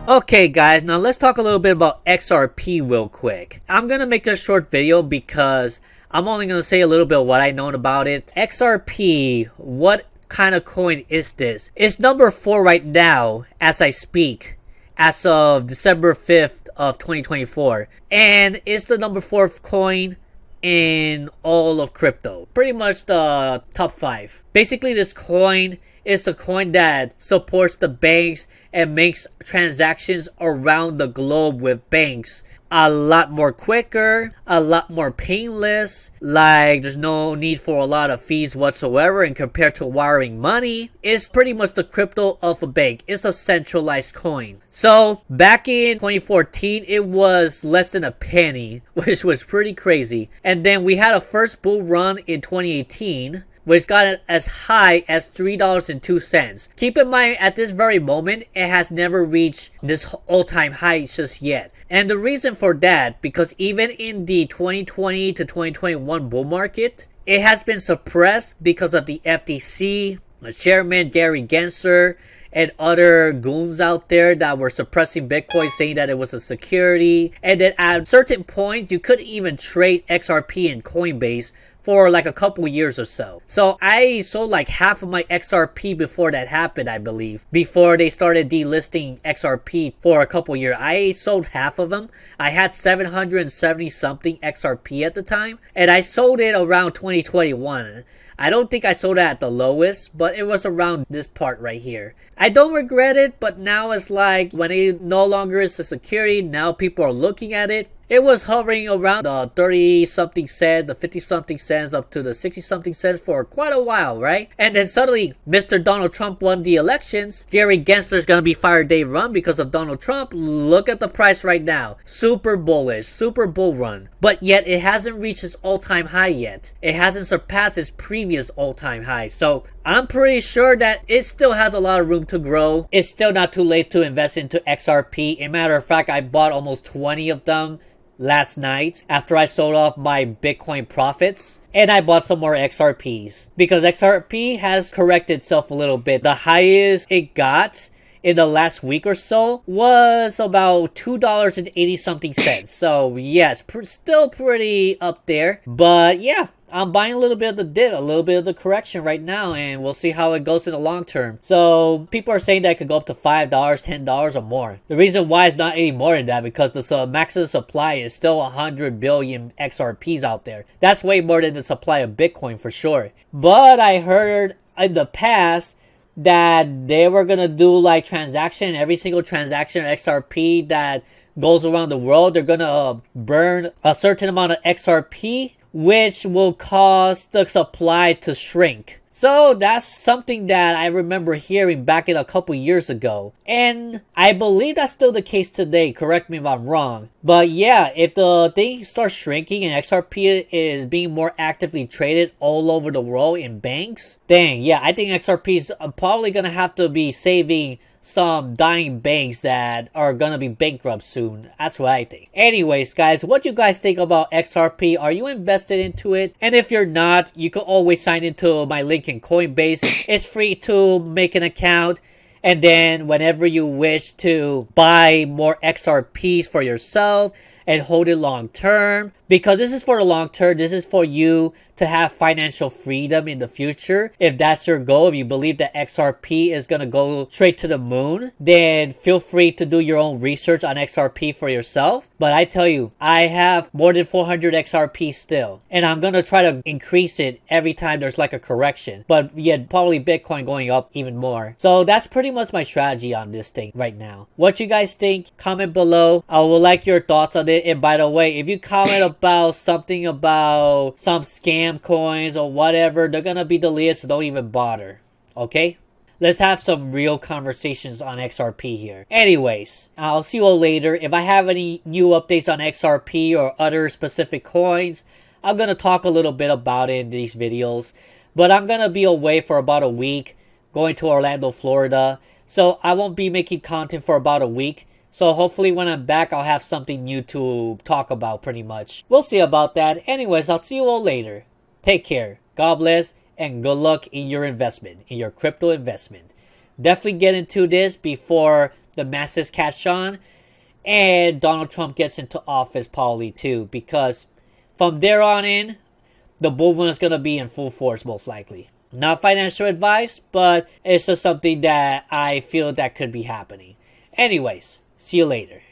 Okay guys, now let's talk a little bit about XRP real quick. I'm gonna make a short video because I'm only gonna say a little bit of what I know about it. XRP, what kind of coin is this? It's number 4 right now as I speak, as of December 5th of 2024. And it's the number 4th coin in all of crypto. Pretty much the top 5. Basically, this coin is the coin that supports the banks and makes transactions around the globe with banks a lot more quicker, a lot more painless. Like, there's no need for a lot of fees whatsoever, and compared to wiring money, it's pretty much the crypto of a bank. It's a centralized coin. So back in 2014, it was less than a penny, which was pretty crazy. And then we had a first bull run in 2018, which got it as high as $3.02. Keep in mind, at this very moment, it has never reached this all-time high just yet. And the reason for that, because even in the 2020 to 2021 bull market, it has been suppressed because of the FTC, the chairman Gary Gensler, and other goons out there that were suppressing Bitcoin, saying that it was a security. And then at a certain point, you couldn't even trade XRP in Coinbase for like a couple years or so. So I sold like half of my XRP before that happened, I believe. Before they started delisting XRP for a couple years, I sold half of them. I had 770 something XRP at the time, and I sold it around 2021. I don't think I sold it at the lowest, but it was around this part right here. I don't regret it, but now it's like when it no longer is a security, now people are looking at it. It was hovering around the 30 something cents, the 50 something cents, up to the 60 something cents for quite a while, right? And then suddenly Mr. Donald Trump won the elections. Gary Gensler's gonna be fired day one because of Donald Trump. Look at the price right now. Super bullish, super bull run. But yet it hasn't reached its all-time high yet. It hasn't surpassed its previous all-time high. So I'm pretty sure that it still has a lot of room to grow. It's still not too late to invest into XRP. As a matter of fact, I bought almost 20 of them last night after I sold off my Bitcoin profits, and I bought some more XRPs because XRP has corrected itself a little bit. The highest it got in the last week or so was about $2.80 something cents. So yes, still pretty up there, but yeah, I'm buying a little bit of the dip, a little bit of the correction right now, and we'll see how it goes in the long term. So people are saying that it could go up to $5, $10 or more. The reason why it's not any more than that, because the maximum supply is still 100 billion XRPs out there. That's way more than the supply of Bitcoin for sure. But I heard in the past that they were gonna do like transaction, every single transaction of XRP that goes around the world, they're gonna burn a certain amount of XRP, which will cause the supply to shrink. So that's something that I remember hearing back in a couple years ago. And I believe that's still the case today. Correct me if I'm wrong. But yeah, if the thing starts shrinking and XRP is being more actively traded all over the world in banks, then yeah, I think XRP is probably going to have to be saving some dying banks that are gonna be bankrupt soon. That's what I think. Anyways, guys, what do you guys think about XRP? Are you invested into it? And if you're not, you can always sign into my link in Coinbase. It's free to make an account, and then whenever you wish to buy more XRPs for yourself and hold it long term, because this is for the long term. This is for you to have financial freedom in the future. If that's your goal, if you believe that XRP is going to go straight to the moon, then feel free to do your own research on XRP for yourself. But I tell you, I have more than 400 XRP still, and I'm going to try to increase it every time there's like a correction. But yet probably Bitcoin going up even more. So that's pretty much my strategy on this thing right now. What you guys think? Comment below. I would like your thoughts on it. And by the way, if you comment about something about some scam coins or whatever, they're gonna be deleted, so don't even bother. Okay? Let's have some real conversations on XRP here. Anyways, I'll see you all later. If I have any new updates on XRP or other specific coins, I'm gonna talk a little bit about it in these videos. But I'm gonna be away for about a week, going to Orlando, Florida. So I won't be making content for about a week. So hopefully when I'm back, I'll have something new to talk about pretty much. We'll see about that. Anyways, I'll see you all later. Take care. God bless. And good luck in your investment, in your crypto investment. Definitely get into this before the masses catch on, and Donald Trump gets into office probably too, because from there on in, the bull run is going to be in full force most likely. Not financial advice, but it's just something that I feel that could be happening. Anyways, see you later.